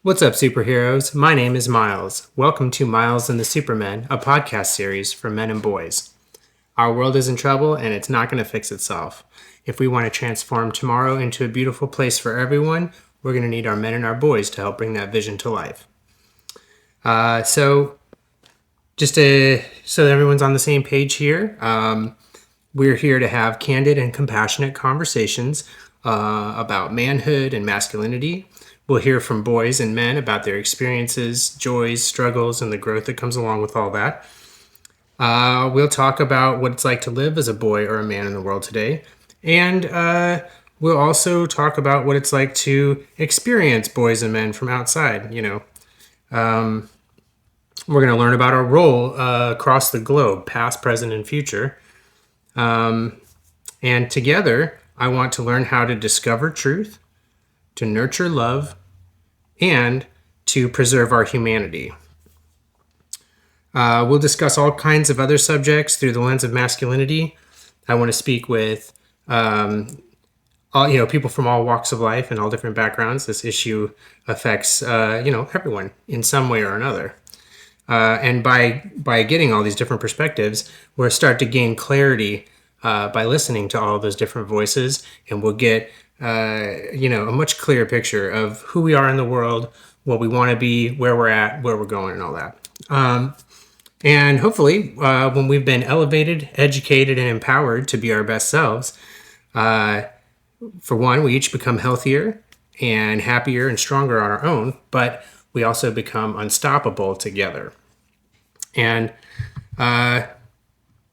What's up, superheroes? My name is Miles. Welcome to MYLS The Super Men, a podcast series for men and boys. Our world is in trouble and it's not going to fix itself. If we want to transform tomorrow into a beautiful place for everyone, we're going to need our men and our boys to help bring that vision to life. So that everyone's on the same page here, we're here to have candid and compassionate conversations about manhood and masculinity. We'll hear from boys and men about their experiences, joys, struggles, and the growth that comes along with all that. We'll talk about what it's like to live as a boy or a man in the world today. And we'll also talk about what it's like to experience boys and men from outside, we're going to learn about our role across the globe, past, present, and future. And together, I want to learn how to discover truth, to nurture love, and to preserve our humanity. We'll discuss all kinds of other subjects through the lens of masculinity. I want to speak with people from all walks of life and all different backgrounds. This issue affects everyone in some way or another. And by getting all these different perspectives, we'll start to gain clarity by listening to all those different voices, and we'll get a much clearer picture of who we are in the world, what we want to be, where we're at, where we're going, and all that. And hopefully, when we've been elevated, educated, and empowered to be our best selves, for one, we each become healthier and happier and stronger on our own, but we also become unstoppable together. And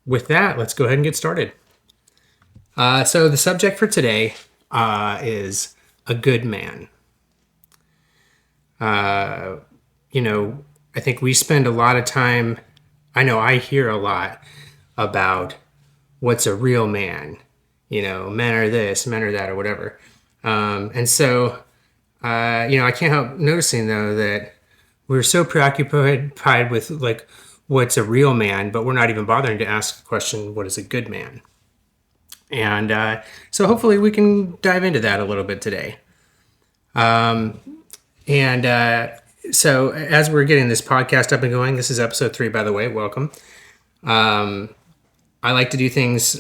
with that, let's go ahead and get started. So the subject for today is a good man. I think we spend a lot of time, I hear a lot about what's a real man. Men are this, men are that, or whatever. I can't help noticing, though, that we're so preoccupied with, what's a real man, but we're not even bothering to ask the question, what is a good man? And so hopefully we can dive into that a little bit today. So as we're getting this podcast up and going, this is episode 3, by the way, welcome. I like to do things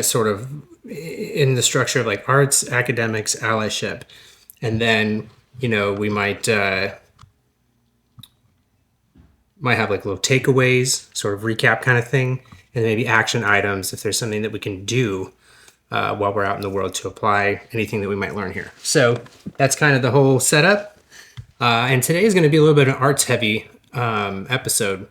sort of in the structure of like arts, academics, allyship. And then, we might have like little takeaways, sort of recap kind of thing, and maybe action items if there's something that we can do while we're out in the world to apply anything that we might learn here. So that's kind of the whole setup. And today is going to be a little bit of an arts-heavy episode.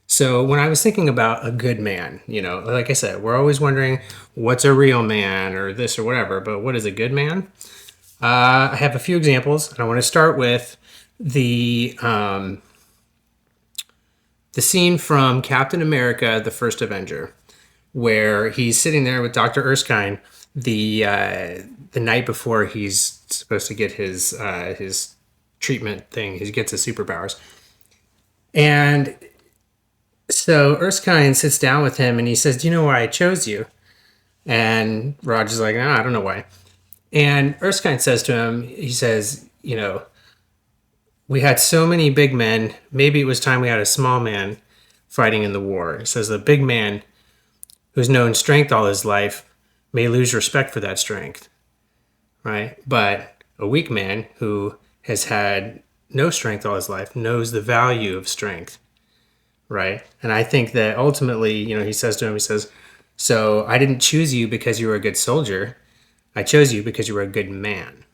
So when I was thinking about a good man, like I said, we're always wondering what's a real man or this or whatever, but what is a good man? I have a few examples, and I want to start with the scene from Captain America, the First Avenger, where he's sitting there with Dr. Erskine the night before he's supposed to get his treatment thing. He gets his superpowers. And so Erskine sits down with him and he says, "Do you know why I chose you?" And Roger's like, "I don't know why." And Erskine says to him, he says, "We had so many big men. Maybe it was time we had a small man fighting in the war." He says, "The big man who's known strength all his life may lose respect for that strength, right? But a weak man who has had no strength all his life knows the value of strength, right?" And I think that ultimately, he says to him, "So I didn't choose you because you were a good soldier. I chose you because you were a good man."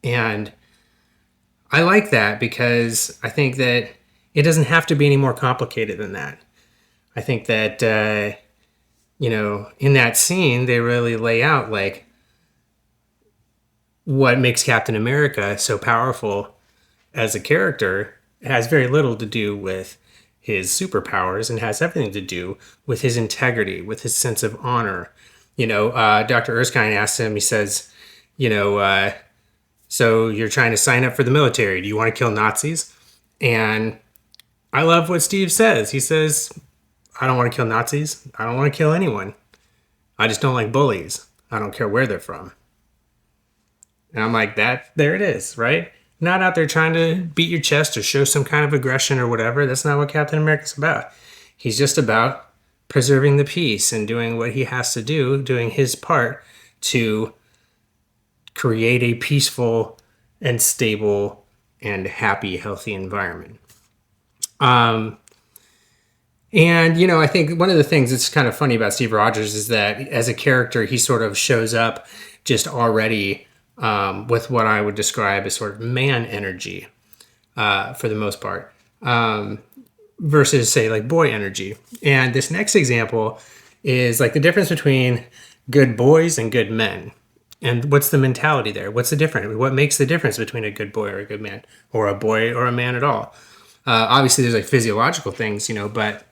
And I like that because I think that it doesn't have to be any more complicated than that. I think that, in that scene, they really lay out what makes Captain America so powerful as a character. It has very little to do with his superpowers and has everything to do with his integrity, with his sense of honor. Dr. Erskine asks him, he says, "So you're trying to sign up for the military. Do you want to kill Nazis?" And I love what Steve says. He says, "I don't want to kill Nazis. I don't want to kill anyone. I just don't like bullies. I don't care where they're from." And I'm like, there it is, right? not out there trying to beat your chest or show some kind of aggression or whatever. That's not what Captain America's about. He's just about preserving the peace and doing what he has to do, doing his part to create a peaceful and stable and happy, healthy environment. And, you know, I think one of the things that's kind of funny about Steve Rogers is that as a character, he sort of shows up just already with what I would describe as sort of man energy for the most part, versus, say, like boy energy. And this next example is like the difference between good boys and good men. And what's the mentality there? What's the difference? What makes the difference between a good boy or a good man, or a boy or a man at all? Obviously, there's like physiological things, you know, but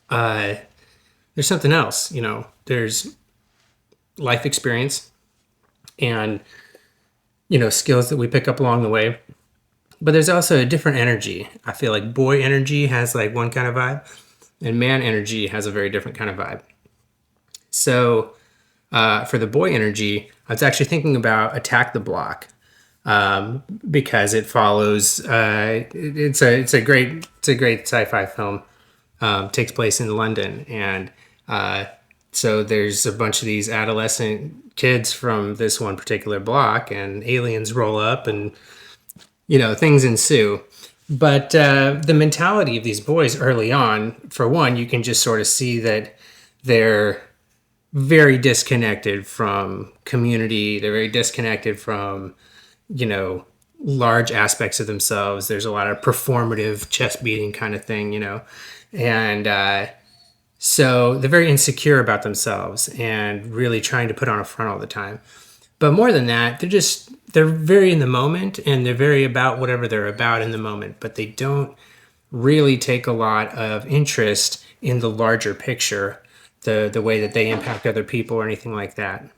there's something else, you know. There's life experience and, you know, skills that we pick up along the way. But there's also a different energy. I feel like boy energy has like one kind of vibe, and man energy has a very different kind of vibe. So for the boy energy, I was actually thinking about Attack the Block. Because it follows, it's a great sci-fi film. Takes place in London, and so there's a bunch of these adolescent kids from this one particular block, and aliens roll up, and you know, things ensue. But the mentality of these boys early on, for one, you can just sort of see that they're very disconnected from community. They're very disconnected from, you know, large aspects of themselves. There's a lot of performative chest beating kind of thing, you know. And so they're very insecure about themselves and really trying to put on a front all the time. But more than that, they're very in the moment, and they're very about whatever they're about in the moment, but they don't really take a lot of interest in the larger picture, the way that they impact other people or anything like that.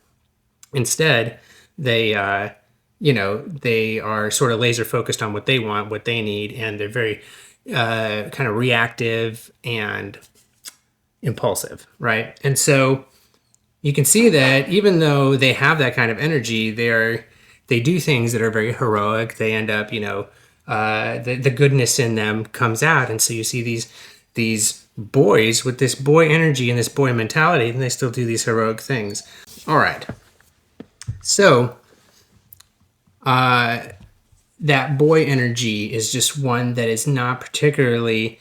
Instead, they you know, they are sort of laser focused on what they want, what they need, and they're very kind of reactive and impulsive, right? And so you can see that even though they have that kind of energy, they do things that are very heroic. They end up, you know, the goodness in them comes out, and so you see these boys with this boy energy and this boy mentality, and they still do these heroic things. All right, so that boy energy is just one that is not particularly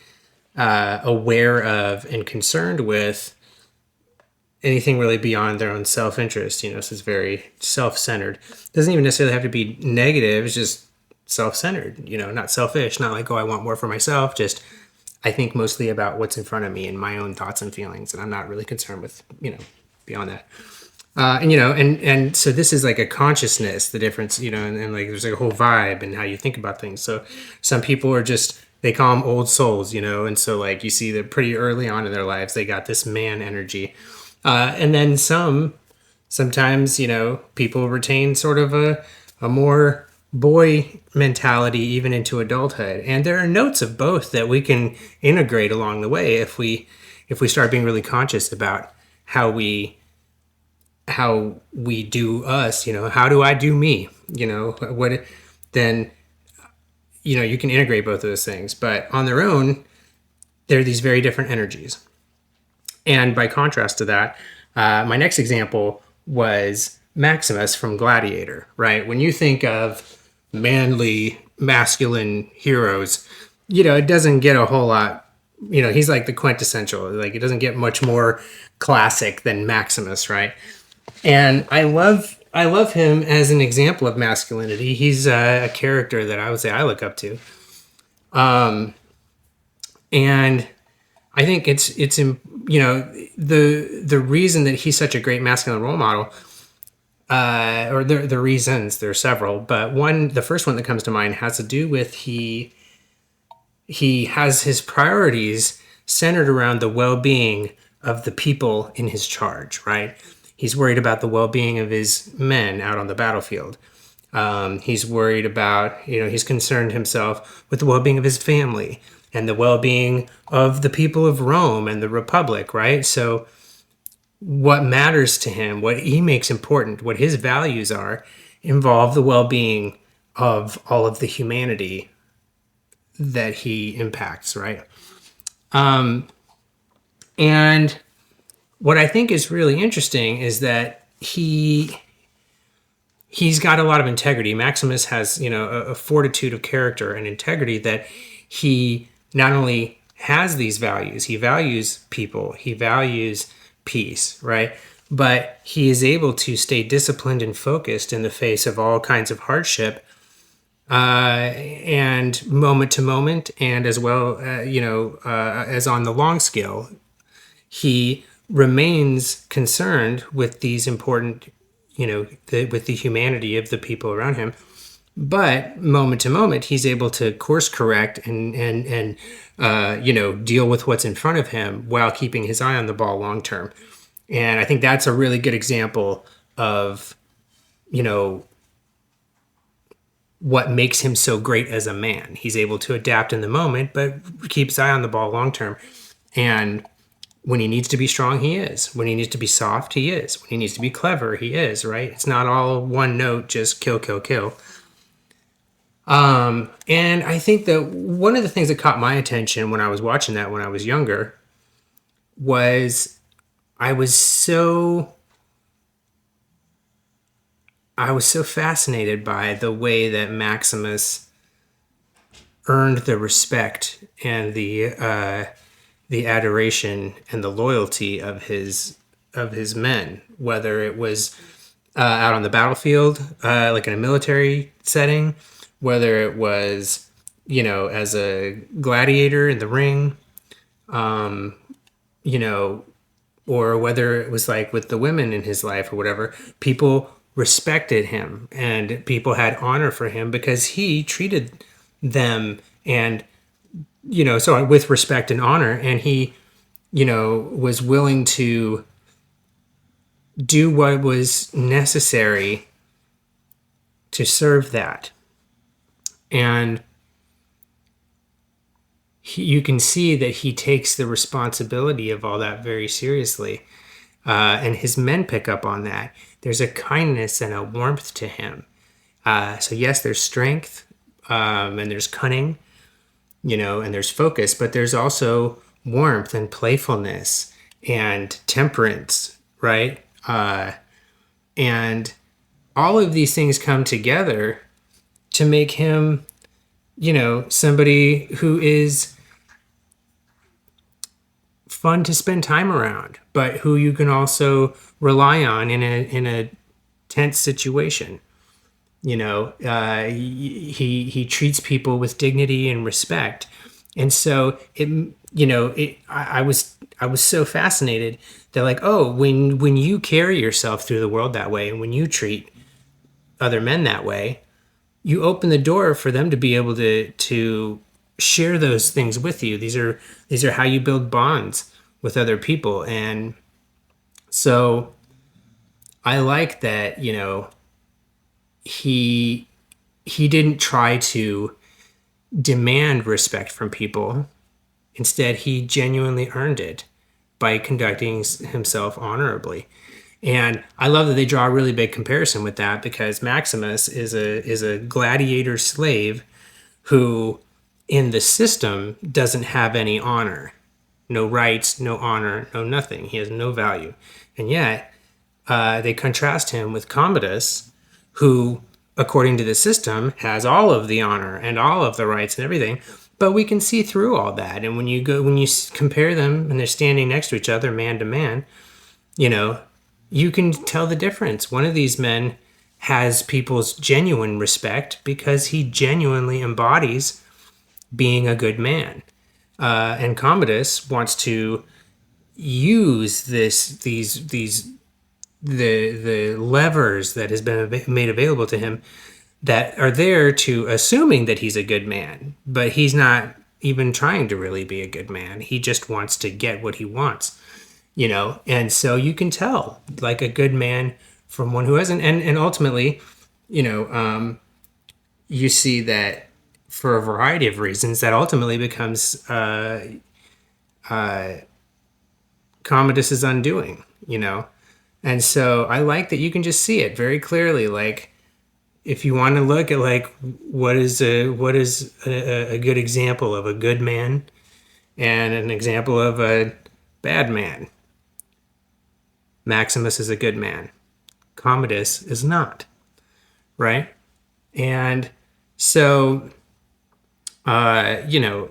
aware of and concerned with anything really beyond their own self-interest. You know, so it's very self-centered. Doesn't even necessarily have to be negative. It's just self-centered, you know, not selfish, not like, oh, I want more for myself. Just, I think mostly about what's in front of me and my own thoughts and feelings. And I'm not really concerned with, you know, beyond that. And, you know, and so this is like a consciousness, the difference, you know, and like there's like a whole vibe and how you think about things. So some people are just, they call them old souls, you know, and so like you see that pretty early on in their lives, they got this man energy. And then sometimes, you know, people retain sort of a more boy mentality even into adulthood. And there are notes of both that we can integrate along the way if we start being really conscious about how we do us, you know, how do I do me, you know, then, you know, you can integrate both of those things, but on their own, they're these very different energies. And by contrast to that, my next example was Maximus from Gladiator, right? When you think of manly, masculine heroes, you know, it doesn't get a whole lot, you know, he's like the quintessential, like it doesn't get much more classic than Maximus, right? And I love him as an example of masculinity. He's a character that I would say I look up to. And I think it's you know, the reason that he's such a great masculine role model, or the reasons, there are several, but the first one that comes to mind has to do with he has his priorities centered around the well-being of the people in his charge, right? He's worried about the well-being of his men out on the battlefield. He's worried about, you know, he's concerned himself with the well-being of his family and the well-being of the people of Rome and the Republic, right? So what matters to him, what he makes important, what his values are, involve the well-being of all of the humanity that he impacts, right? And what I think is really interesting is that he's got a lot of integrity. Maximus has, a fortitude of character and integrity that he not only has these values, he values people, he values peace, right? But he is able to stay disciplined and focused in the face of all kinds of hardship, and moment to moment, and as well, as on the long scale, he remains concerned with these important, with the humanity of the people around him. But moment to moment, he's able to course correct and deal with what's in front of him while keeping his eye on the ball long term. And I think that's a really good example of, what makes him so great as a man. He's able to adapt in the moment, but keeps his eye on the ball long term. And when he needs to be strong, he is. When he needs to be soft, he is. When he needs to be clever, he is, right? It's not all one note, just kill, kill, kill. And I think that one of the things that caught my attention when I was watching that when I was younger was I was so fascinated by the way that Maximus earned the respect and the adoration and the loyalty of his men, whether it was out on the battlefield, like in a military setting, whether it was, as a gladiator in the ring, or whether it was like with the women in his life or whatever. People respected him and people had honor for him because he treated them and, so with respect and honor, and he, was willing to do what was necessary to serve that. And you can see that he takes the responsibility of all that very seriously. And his men pick up on that. There's a kindness and a warmth to him. So yes, there's strength, and there's cunning, and there's focus, but there's also warmth and playfulness and temperance, right? And all of these things come together to make him, somebody who is fun to spend time around, but who you can also rely on in a tense situation. He treats people with dignity and respect, and so I was so fascinated that, like, oh, when you carry yourself through the world that way, and when you treat other men that way, you open the door for them to be able to share those things with you. These are how you build bonds with other people. And so I like that, he didn't try to demand respect from people. Instead, he genuinely earned it by conducting himself honorably. And I love that they draw a really big comparison with that, because Maximus is a gladiator slave who, in the system, doesn't have any honor, no rights, no honor, no nothing. He has no value. And yet, they contrast him with Commodus, who, according to the system, has all of the honor and all of the rights and everything. But we can see through all that. And when you compare them and they're standing next to each other, man to man, you can tell the difference. One of these men has people's genuine respect because he genuinely embodies being a good man. And Commodus wants to use the levers that has been made available to him that are there to assuming that he's a good man, but he's not even trying to really be a good man. He just wants to get what he wants, and so you can tell, like, a good man from one who hasn't. And ultimately, you see that for a variety of reasons that ultimately becomes Commodus's undoing, and so I like that you can just see it very clearly. Like, if you want to look at like what is a good example of a good man and an example of a bad man, Maximus is a good man. Commodus is not, right? And so, you know,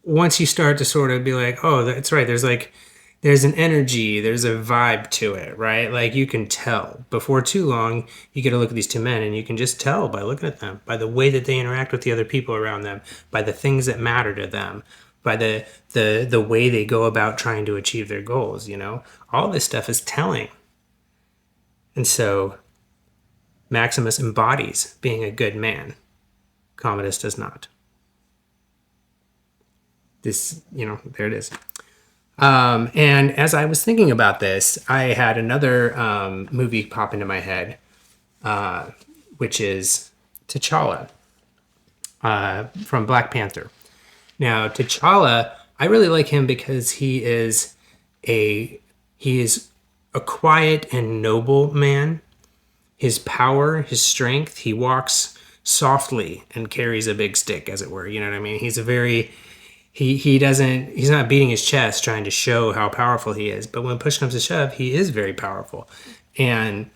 once you start to sort of be like, oh, that's right, there's an energy, there's a vibe to it, right? Like you can tell. Before too long, you get to look at these two men and you can just tell by looking at them, by the way that they interact with the other people around them, by the things that matter to them, by the way they go about trying to achieve their goals, you know? All this stuff is telling. And so Maximus embodies being a good man. Commodus does not. This, you know, there it is. And as I was thinking about this, I had another movie pop into my head, which is T'Challa from Black Panther. Now, T'Challa, I really like him because he is a quiet and noble man. His power, his strength, he walks softly and carries a big stick, as it were. You know what I mean? He's a very he's not beating his chest trying to show how powerful he is, but when push comes to shove, he is very powerful. And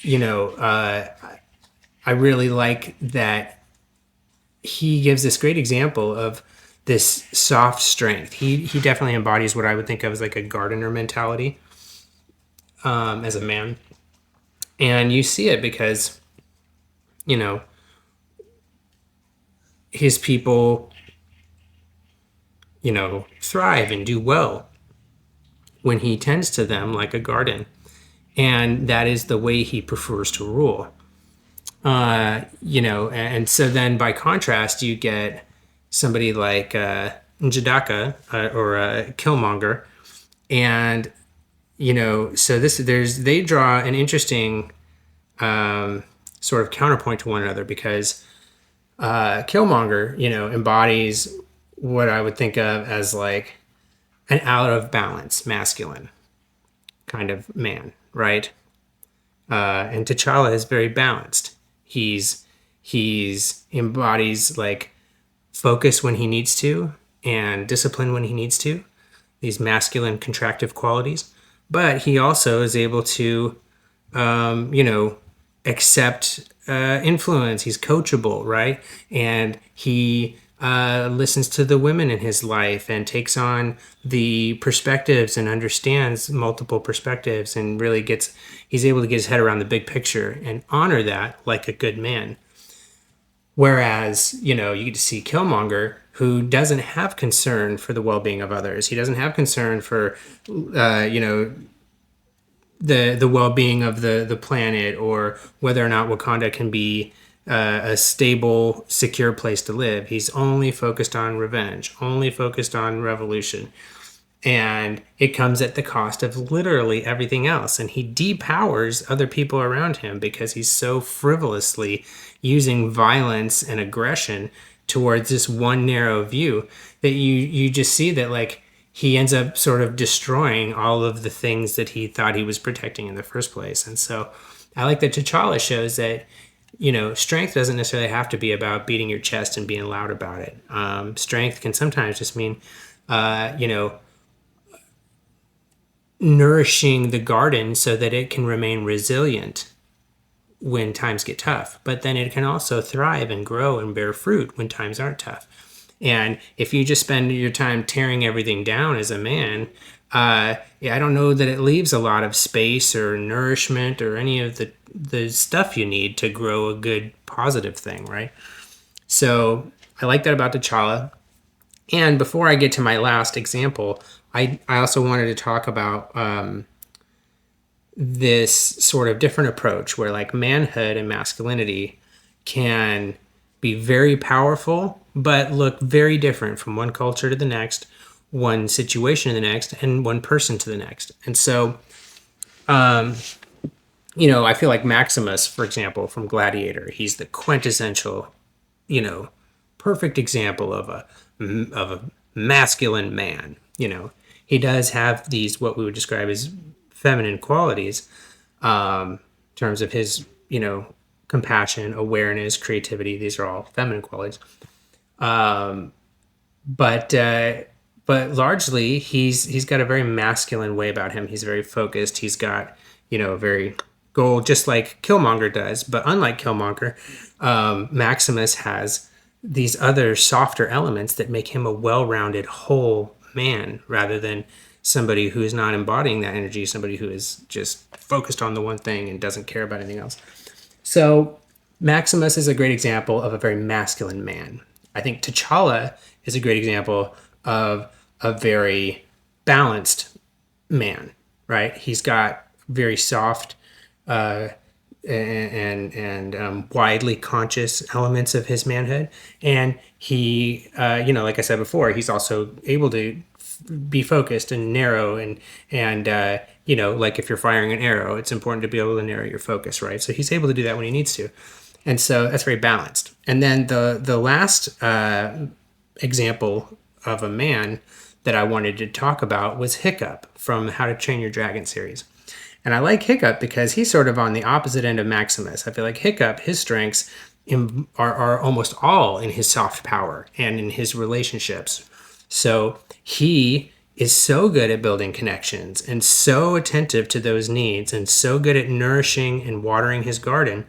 you know, I really like that he gives this great example of this soft strength. He definitely embodies what I would think of as like a gardener mentality as a man. And you see it because, you know, his people, you know, thrive and do well when he tends to them like a garden. And that is the way he prefers to rule. You know, and so then by contrast, you get somebody like Njadaka or Killmonger. And, you know, so they draw an interesting sort of counterpoint to one another because Killmonger, you know, embodies what I would think of as like an out of balance masculine kind of man, right? And T'Challa is very balanced. He's embodies like focus when he needs to and discipline when he needs to, these masculine contractive qualities. But he also is able to, you know, accept influence. He's coachable, right? And he listens to the women in his life and takes on the perspectives and understands multiple perspectives and really he's able to get his head around the big picture and honor that like a good man. Whereas, you know, you get to see Killmonger, who doesn't have concern for the well-being of others. He doesn't have concern for, you know, the well-being of the planet or whether or not Wakanda can be a stable, secure place to live. He's only focused on revenge, only focused on revolution. And it comes at the cost of literally everything else. And he depowers other people around him because he's so frivolously using violence and aggression towards this one narrow view that you just see that like he ends up sort of destroying all of the things that he thought he was protecting in the first place. And so I like that T'Challa shows that, you know, strength doesn't necessarily have to be about beating your chest and being loud about it. Strength can sometimes just mean, you know, nourishing the garden so that it can remain resilient when times get tough. But then it can also thrive and grow and bear fruit when times aren't tough. And if you just spend your time tearing everything down as a man, I don't know that it leaves a lot of space or nourishment or any of the stuff you need to grow a good, positive thing, right? So I like that about T'Challa. And before I get to my last example, I also wanted to talk about this sort of different approach where like manhood and masculinity can be very powerful, but look very different from one culture to the next, one situation to the next, and one person to the next. And so, you know, I feel like Maximus, for example, from Gladiator, he's the quintessential, you know, perfect example of a masculine man. You know, he does have these, what we would describe as feminine qualities, in terms of his compassion, awareness, creativity. These are all feminine qualities. But largely he's got a very masculine way about him. He's very focused. He's got a very goal, just like Killmonger does. But unlike Killmonger, Maximus has these other softer elements that make him a well-rounded whole man, rather than somebody who is not embodying that energy, somebody who is just focused on the one thing and doesn't care about anything else. So Maximus is a great example of a very masculine man. I think T'Challa is a great example of a very balanced man, right? He's got very soft and widely conscious elements of his manhood, and he, like I said before, he's also able to be focused and narrow, and like if you're firing an arrow, it's important to be able to narrow your focus, right? So he's able to do that when he needs to, and so that's very balanced. And then the last example of a man that I wanted to talk about was Hiccup from How to Train Your Dragon series. And I like Hiccup because he's sort of on the opposite end of Maximus. I feel like Hiccup, his strengths are almost all in his soft power and in his relationships. So he is so good at building connections and so attentive to those needs and so good at nourishing and watering his garden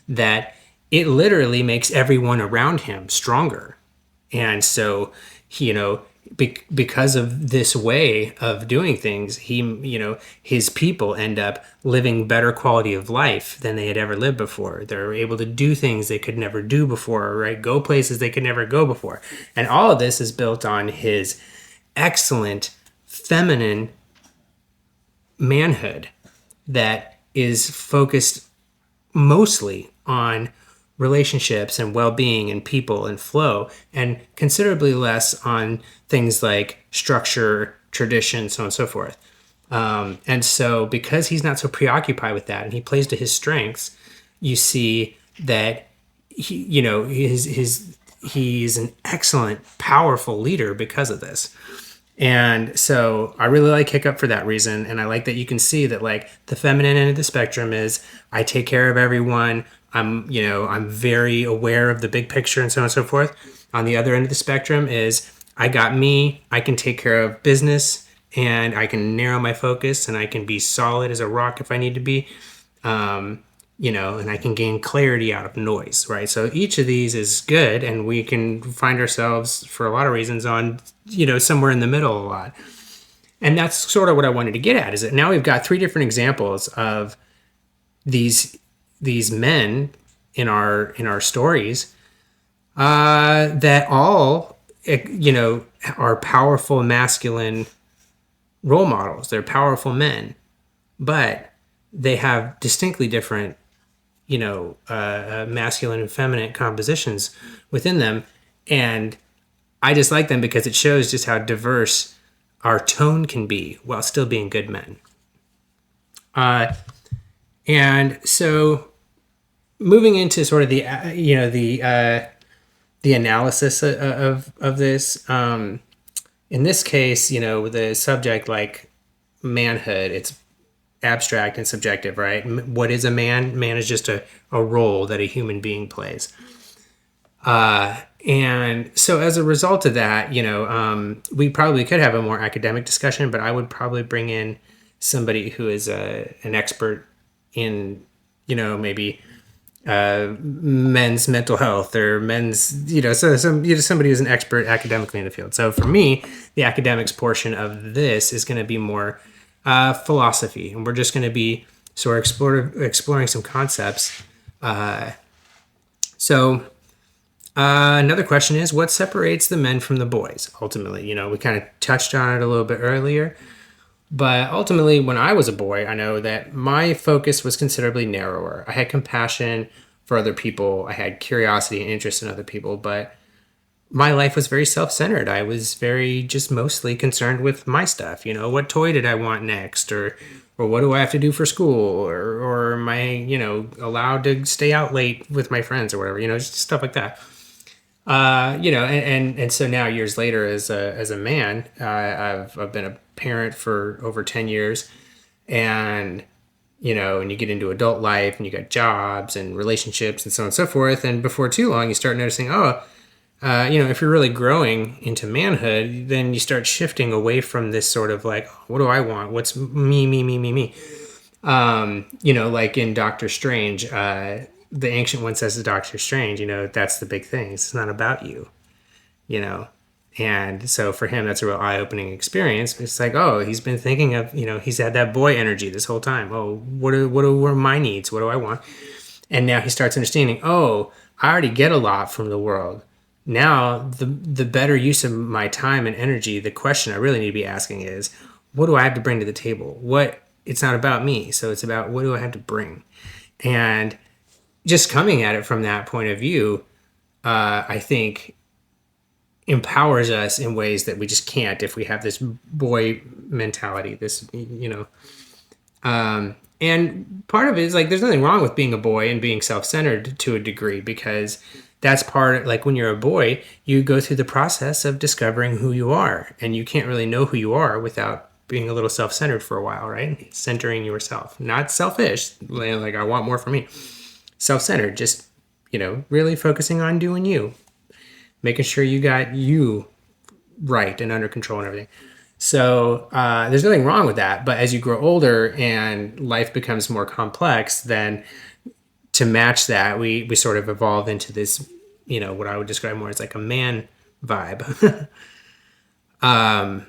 that it literally makes everyone around him stronger. And so, because of this way of doing things, his people end up living better quality of life than they had ever lived before. They're able to do things they could never do before, right? Go places they could never go before. And all of this is built on his excellent feminine manhood that is focused mostly on relationships and well-being and people and flow, and considerably less on things like structure, tradition, so on and so forth. And so because he's not so preoccupied with that and he plays to his strengths, you see that he's an excellent, powerful leader because of this. And so I really like Hiccup for that reason. And I like that you can see that, like, the feminine end of the spectrum is I take care of everyone. I'm very aware of the big picture and so on and so forth. On the other end of the spectrum is I got me. I can take care of business and I can narrow my focus and I can be solid as a rock if I need to be. And I can gain clarity out of noise, right? So each of these is good, and we can find ourselves for a lot of reasons on, somewhere in the middle a lot. And that's sort of what I wanted to get at, is that now we've got three different examples of these men in our stories that all, are powerful masculine role models. They're powerful men, but they have distinctly different masculine and feminine compositions within them. And I just like them because it shows just how diverse our tone can be while still being good men. And so moving into sort of the analysis of this, in this case, the subject, like manhood, it's abstract and subjective, right? What is a man? Man is just a role that a human being plays. And so as a result of that, we probably could have a more academic discussion, but I would probably bring in somebody who is an expert in, maybe men's mental health or men's, somebody who's an expert academically in the field. So for me, the academics portion of this is going to be more philosophy, and we're just going to be sort of exploring some concepts. So another question is, what separates the men from the boys? Ultimately, we kind of touched on it a little bit earlier, but ultimately, when I was a boy, I know that my focus was considerably narrower. I had compassion for other people. I had curiosity and interest in other people, but my life was very self-centered. I was very just mostly concerned with my stuff. What toy did I want next, or what do I have to do for school, or am I, allowed to stay out late with my friends or whatever, just stuff like that. And so now, years later, as a man, I've been a parent for over 10 years, and and you get into adult life and you got jobs and relationships and so on and so forth. And before too long, you start noticing, if you're really growing into manhood, then you start shifting away from this sort of like, what do I want? What's me, me, me, me, me? Like in Doctor Strange, the Ancient One says to Doctor Strange, that's the big thing. It's not about you, you know. And so for him, that's a real eye-opening experience. It's like, oh, he's been thinking of, he's had that boy energy this whole time. Oh, what are my needs? What do I want? And now he starts understanding, oh, I already get a lot from the world. Now, the better use of my time and energy, the question I really need to be asking is, what do I have to bring to the table? It's not about me, so it's about what do I have to bring? And just coming at it from that point of view, I think empowers us in ways that we just can't if we have this boy mentality, and part of it is like, there's nothing wrong with being a boy and being self-centered to a degree, because that's like when you're a boy, you go through the process of discovering who you are, and you can't really know who you are without being a little self-centered for a while, right? Centering yourself, not selfish, like I want more for me. Self-centered, just, really focusing on doing you, making sure you got you right and under control and everything. So there's nothing wrong with that. But as you grow older and life becomes more complex, then to match that, we sort of evolve into this, what I would describe more as like a man vibe. And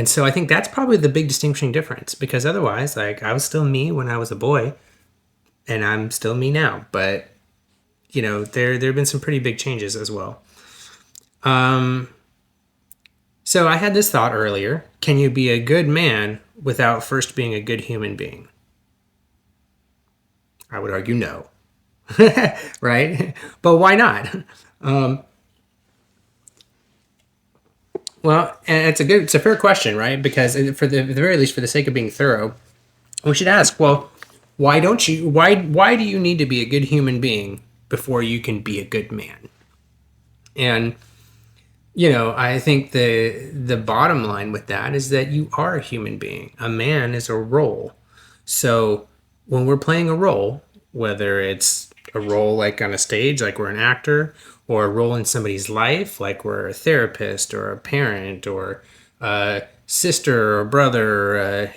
so I think that's probably the big distinguishing difference, because otherwise, like, I was still me when I was a boy, and I'm still me now. But there have been some pretty big changes as well. So I had this thought earlier. Can you be a good man without first being a good human being? I would argue no. Right? But why not? Well, and it's a fair question, right? Because for the very least, for the sake of being thorough, we should ask, well, why do you need to be a good human being before you can be a good man? And I think the bottom line with that is that you are a human being. A man is a role. So when we're playing a role, whether it's a role like on a stage, like we're an actor, or a role in somebody's life, like we're a therapist or a parent or a sister or brother,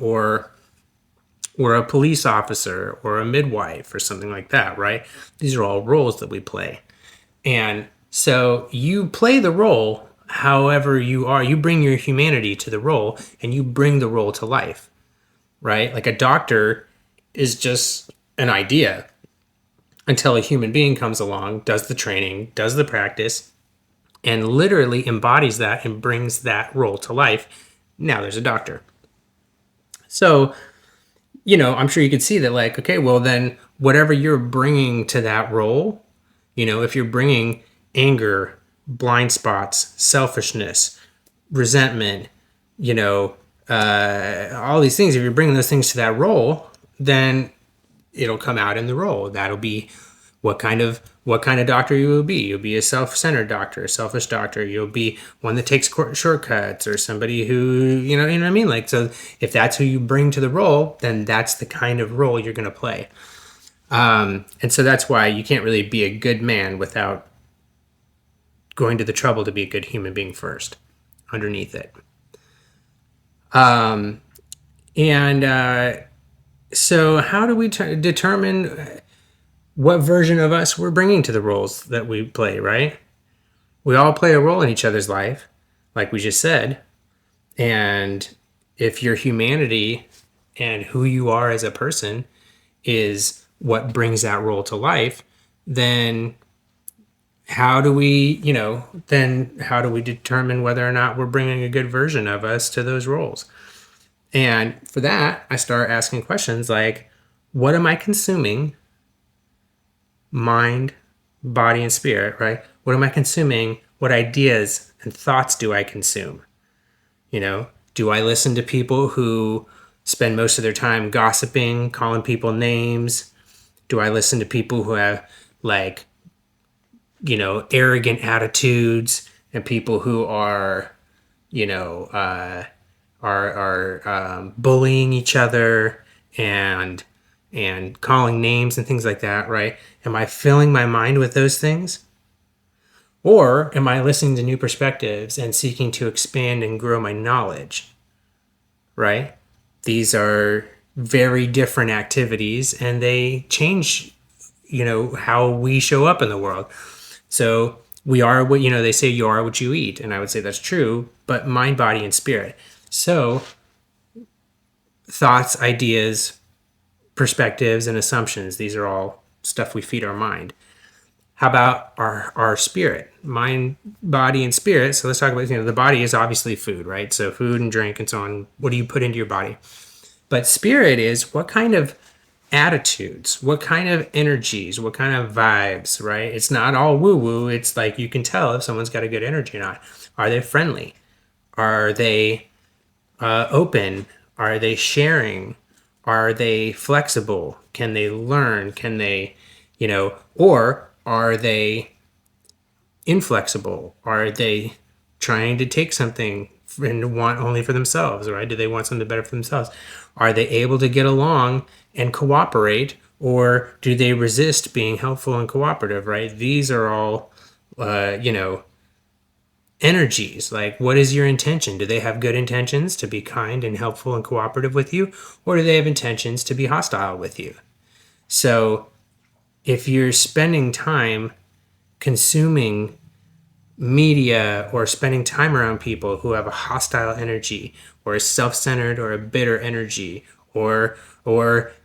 or we're a police officer or a midwife or something like that, right? These are all roles that we play. And so you play the role however you are. You bring your humanity to the role, and you bring the role to life, right? Like a doctor is just an idea until a human being comes along, does the training, does the practice, and literally embodies that and brings that role to life. Now there's a doctor. So, I'm sure you could see that, like, okay, well then whatever you're bringing to that role, if you're bringing anger, blind spots, selfishness, resentment, all these things, if you're bringing those things to that role, then it'll come out in the role. That'll be what kind of doctor you will be. You'll be a self-centered doctor, a selfish doctor. You'll be one that takes shortcuts, or somebody who, you know what I mean? Like, so if that's who you bring to the role, then that's the kind of role you're going to play. And so that's why you can't really be a good man without going to the trouble to be a good human being first, underneath it. So how do we determine what version of us we're bringing to the roles that we play, right? We all play a role in each other's life, like we just said. And if your humanity and who you are as a person is what brings that role to life, then how do we determine whether or not we're bringing a good version of us to those roles? And for that, I start asking questions like, what am I consuming? Mind, body, and spirit, right? What am I consuming? What ideas and thoughts do I consume? Do I listen to people who spend most of their time gossiping, calling people names? Do I listen to people who have, like, arrogant attitudes, and people who are, bullying each other and calling names and things like that, right? Am I filling my mind with those things? Or am I listening to new perspectives and seeking to expand and grow my knowledge, right? These are very different activities and they change, how we show up in the world. So we are what, they say you are what you eat. And I would say that's true, but mind, body, and spirit. So thoughts, ideas, perspectives, and assumptions, these are all stuff we feed our mind. How about our spirit, mind, body, and spirit? So let's talk about, the body is obviously food, right? So food and drink and so on. What do you put into your body? But spirit is what kind of attitudes, what kind of energies, what kind of vibes, right? It's not all woo woo. It's like you can tell if someone's got a good energy or not. Are they friendly? Are they open? Are they sharing? Are they flexible? Can they learn? Can they, or are they inflexible? Are they trying to take something and want only for themselves, right? Do they want something better for themselves? Are they able to get along and cooperate, or do they resist being helpful and cooperative, right? These are all, energies. Like, what is your intention? Do they have good intentions to be kind and helpful and cooperative with you, or do they have intentions to be hostile with you? So if you're spending time consuming media or spending time around people who have a hostile energy or a self-centered or a bitter energy or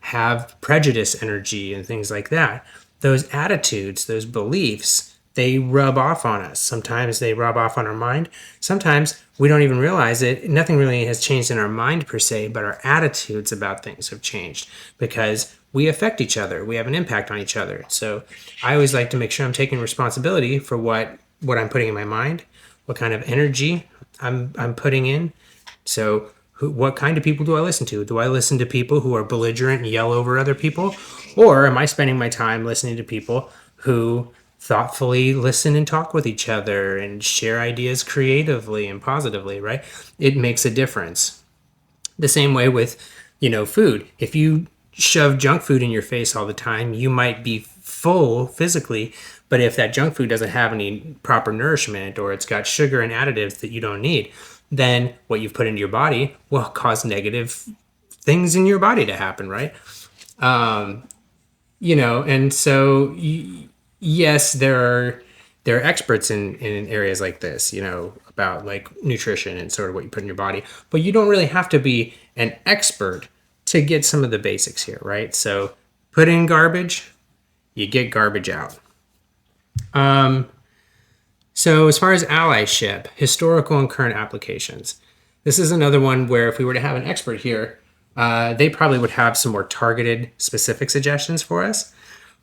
have prejudice energy and things like that, those attitudes, those beliefs, they rub off on us. Sometimes they rub off on our mind. Sometimes we don't even realize it. Nothing really has changed in our mind per se, but our attitudes about things have changed because we affect each other. We have an impact on each other. So I always like to make sure I'm taking responsibility for what I'm putting in my mind, what kind of energy I'm putting in. So what kind of people do I listen to? Do I listen to people who are belligerent and yell over other people? Or am I spending my time listening to people who thoughtfully listen and talk with each other and share ideas creatively and positively, right? It makes a difference. The same way with, food. If you shove junk food in your face all the time, you might be full physically, but if that junk food doesn't have any proper nourishment or it's got sugar and additives that you don't need, then what you've put into your body will cause negative things in your body to happen, right? And so yes, there are experts in areas like this, about like nutrition and sort of what you put in your body, but you don't really have to be an expert to get some of the basics here, right? So put in garbage, you get garbage out. So as far as allyship, historical and current applications, this is another one where if we were to have an expert here, they probably would have some more targeted, specific suggestions for us.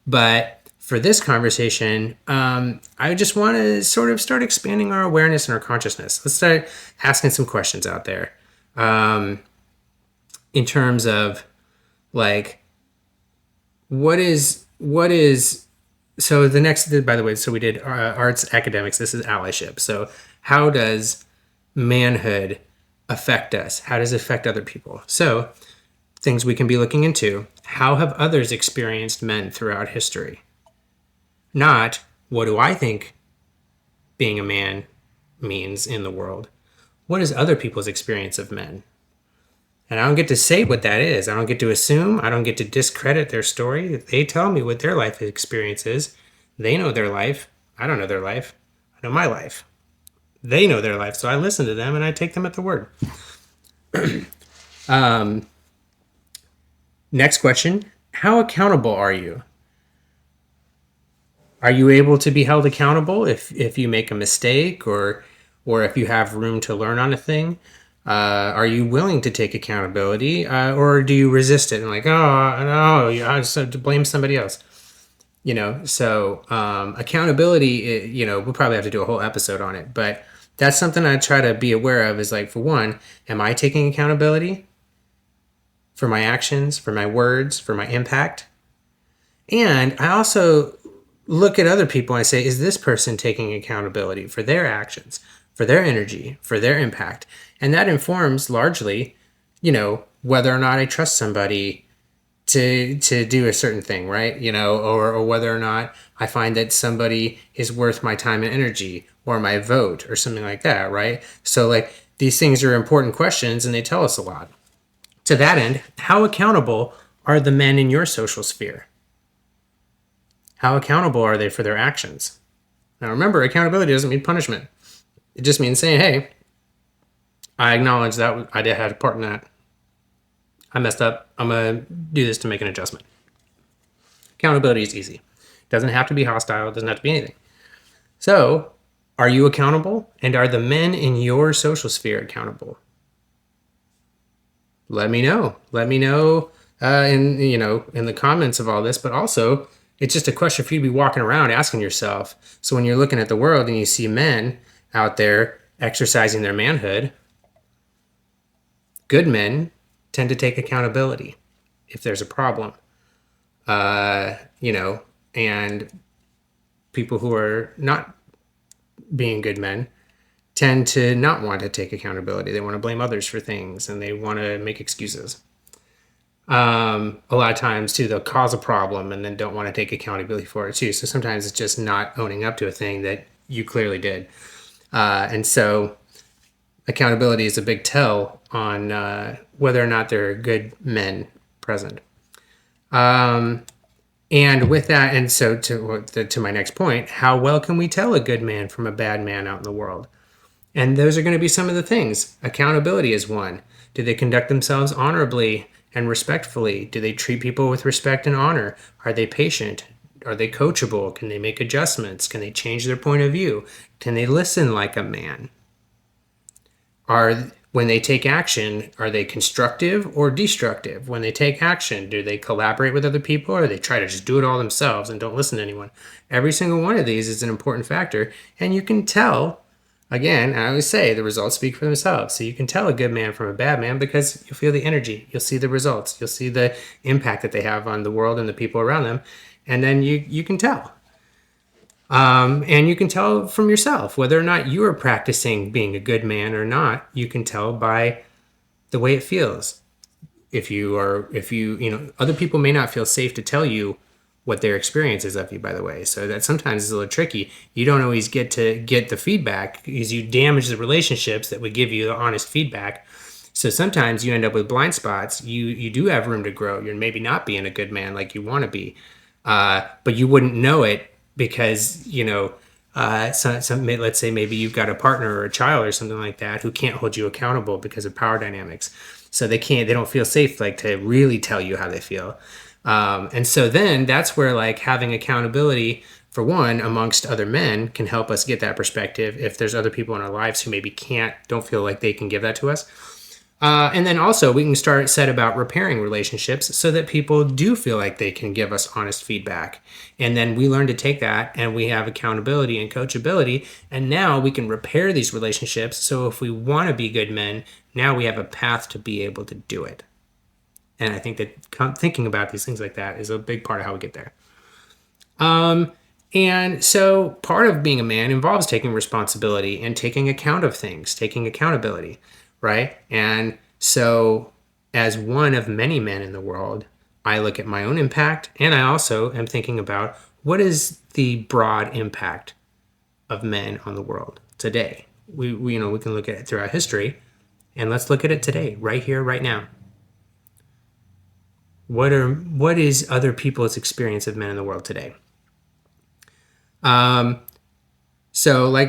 But for this conversation, I just want to sort of start expanding our awareness and our consciousness. Let's start asking some questions out there in terms of like, what is so the next, by the way, so we did arts, academics. This is allyship. So how does manhood affect us? How does it affect other people? So things we can be looking into. How have others experienced men throughout history? Not what do I think being a man means in the world. What is other people's experience of men? And I don't get to say what that is. I don't get to assume. I don't get to discredit their story. They tell me what their life experience is. They know their life. I don't know their life. I know my life. They know their life. So I listen to them and I take them at the word. Next question. How accountable are you? Are you able to be held accountable if you make a mistake or if you have room to learn on a thing? Are you willing to take accountability, or do you resist it and like, oh no, I just have to blame somebody else? So accountability, we'll probably have to do a whole episode on it, but that's something I try to be aware of is like, for one, am I taking accountability for my actions, for my words, for my impact? And I also look at other people and I say, is this person taking accountability for their actions, for their energy, for their impact. And that informs largely, whether or not I trust somebody to do a certain thing, right? Or whether or not I find that somebody is worth my time and energy or my vote or something like that, right? So like these things are important questions and they tell us a lot. To that end, how accountable are the men in your social sphere? How accountable are they for their actions? Now remember, accountability doesn't mean punishment. It just means saying, hey, I acknowledge that I did have a part in that. I messed up. I'm going to do this to make an adjustment. Accountability is easy. It doesn't have to be hostile. It doesn't have to be anything. So, are you accountable? And are the men in your social sphere accountable? Let me know. Let me know in the comments of all this. But also, it's just a question for you to be walking around asking yourself. So when you're looking at the world and you see men out there exercising their manhood, good men tend to take accountability if there's a problem. And people who are not being good men tend to not want to take accountability. They want to blame others for things and they want to make excuses. A lot of times too, they'll cause a problem and then don't want to take accountability for it too. So sometimes it's just not owning up to a thing that you clearly did. And so accountability is a big tell on whether or not there are good men present. And with that, and so to my next point, how well can we tell a good man from a bad man out in the world? And those are going to be some of the things. Accountability is one. Do they conduct themselves honorably and respectfully? Do they treat people with respect and honor? Are they patient? Are they coachable? Can they make adjustments? Can they change their point of view? Can they listen like a man? When they take action, are they constructive or destructive? When they take action, do they collaborate with other people or do they try to just do it all themselves and don't listen to anyone? Every single one of these is an important factor. And you can tell, again, I always say the results speak for themselves. So you can tell a good man from a bad man because you'll feel the energy. You'll see the results. You'll see the impact that they have on the world and the people around them. And then you can tell. And you can tell from yourself whether or not you are practicing being a good man or not. You can tell by the way it feels. If other people may not feel safe to tell you what their experience is of you, by the way. So that sometimes is a little tricky. You don't always get to get the feedback because you damage the relationships that would give you the honest feedback. So sometimes you end up with blind spots. You do have room to grow. You're maybe not being a good man like you want to be. But you wouldn't know it because, let's say maybe you've got a partner or a child or something like that who can't hold you accountable because of power dynamics. So they don't feel safe to really tell you how they feel. And so then that's where having accountability for one amongst other men can help us get that perspective if there's other people in our lives who maybe don't feel like they can give that to us. And then also we can set about repairing relationships so that people do feel like they can give us honest feedback. And then we learn to take that and we have accountability and coachability. And now we can repair these relationships. So if we want to be good men, now we have a path to be able to do it. And I think that thinking about these things like that is a big part of how we get there. And so part of being a man involves taking responsibility and taking account of things, taking accountability. Right? And so as one of many men in the world, I look at my own impact and I also am thinking about what is the broad impact of men on the world today. We can look at it throughout history and let's look at it today, right here, right now. What is other people's experience of men in the world today? So for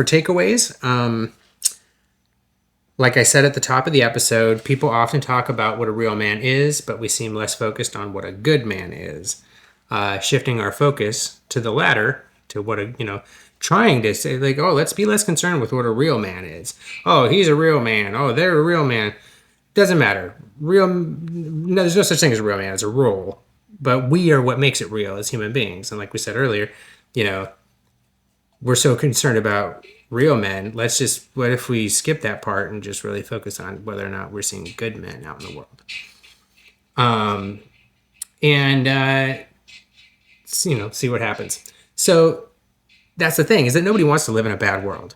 takeaways, like I said at the top of the episode, people often talk about what a real man is, but we seem less focused on what a good man is. Shifting our focus to the latter, to what trying to say let's be less concerned with what a real man is. Oh, he's a real man. Oh, they're a real man. Doesn't matter. No, there's no such thing as a real man. It's a role. But we are what makes it real as human beings. And like we said earlier, we're so concerned about real men. What if we skip that part and just really focus on whether or not we're seeing good men out in the world? See what happens. So that's the thing, is that nobody wants to live in a bad world,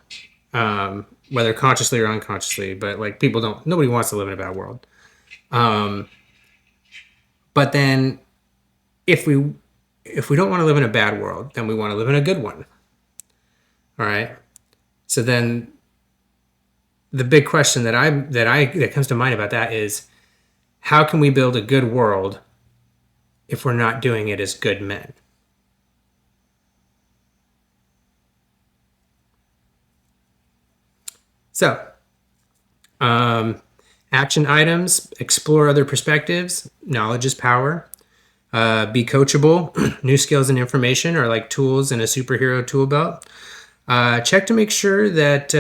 whether consciously or unconsciously. But like nobody wants to live in a bad world. But then if we don't want to live in a bad world, then we want to live in a good one. All right. So then the big question that comes to mind about that is, how can we build a good world if we're not doing it as good men? So, action items: explore other perspectives. Knowledge is power. Be coachable. New skills and information are like tools in a superhero tool belt. Check to make sure that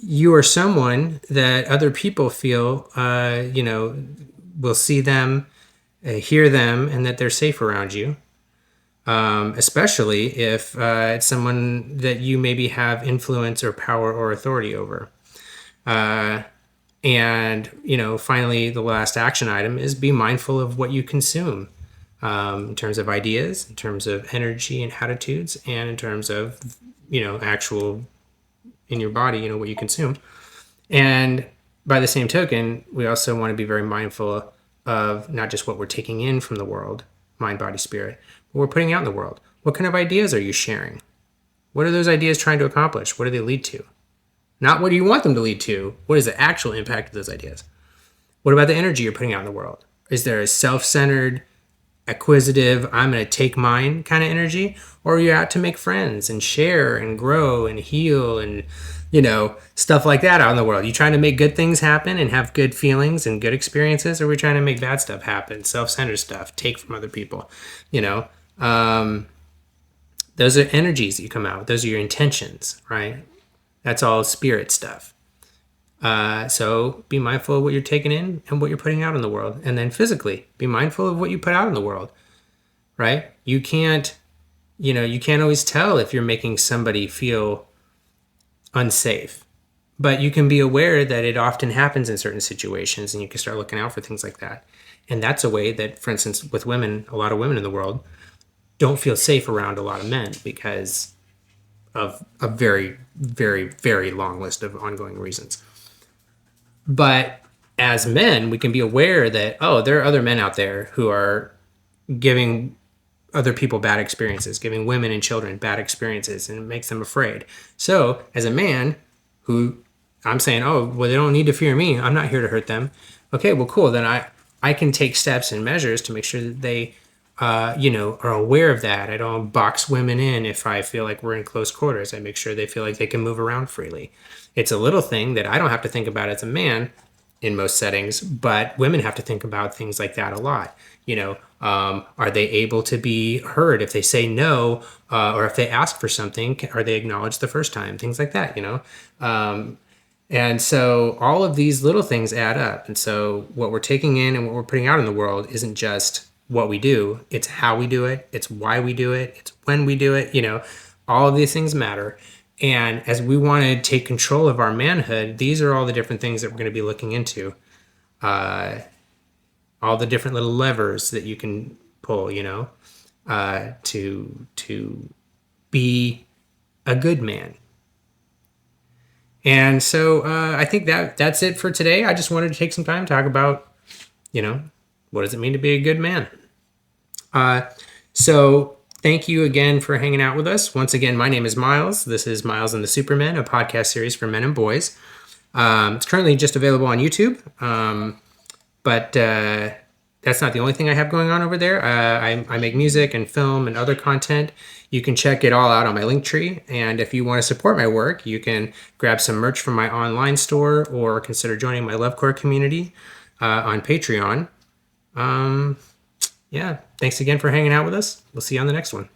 you are someone that other people feel, will see them, hear them, and that they're safe around you. Especially if it's someone that you maybe have influence or power or authority over. And, finally, the last action item is be mindful of what you consume, in terms of ideas, in terms of energy and attitudes, and in terms of, actual in your body, what you consume. And by the same token, we also want to be very mindful of not just what we're taking in from the world, mind, body, spirit, but what we're putting out in the world. What kind of ideas are you sharing? What are those ideas trying to accomplish? What do they lead to? Not what do you want them to lead to? What is the actual impact of those ideas? What about the energy you're putting out in the world? Is there a self-centered, acquisitive, I'm going to take mine kind of energy? Or are you out to make friends and share and grow and heal and, stuff like that out in the world? You trying to make good things happen and have good feelings and good experiences? Or are we trying to make bad stuff happen, self-centered stuff, take from other people? Those are energies that you come out with. Those are your intentions, right? That's all spirit stuff. So be mindful of what you're taking in and what you're putting out in the world. And then physically, be mindful of what you put out in the world, right? You can't always tell if you're making somebody feel unsafe, but you can be aware that it often happens in certain situations, and you can start looking out for things like that. And that's a way that, for instance, with women, a lot of women in the world don't feel safe around a lot of men because of a very, very, very long list of ongoing reasons. But as men, we can be aware that, there are other men out there who are giving other people bad experiences, giving women and children bad experiences, and it makes them afraid. So as a man who I'm saying, they don't need to fear me, I'm not here to hurt them. Okay, well, cool. Then I can take steps and measures to make sure that they are aware of that. I don't box women in if I feel like we're in close quarters. I make sure they feel like they can move around freely. It's a little thing that I don't have to think about as a man in most settings, but women have to think about things like that a lot. Are they able to be heard if they say no, or if they ask for something, are they acknowledged the first time? Things like that, And so all of these little things add up. And so what we're taking in and what we're putting out in the world isn't just what we do, it's how we do it, it's why we do it, it's when we do it, all of these things matter. And as we want to take control of our manhood, these are all the different things that we're going to be looking into. All the different little levers that you can pull, to be a good man. And so I think that's it for today. I just wanted to take some time to talk about, what does it mean to be a good man? So thank you again for hanging out with us. Once again, my name is Miles. This is MYLS and the Super Men, a podcast series for men and boys. It's currently just available on YouTube. But that's not the only thing I have going on over there. I make music and film and other content. You can check it all out on my Linktree. And if you want to support my work, you can grab some merch from my online store or consider joining my Lovecore community on Patreon. Thanks again for hanging out with us. We'll see you on the next one.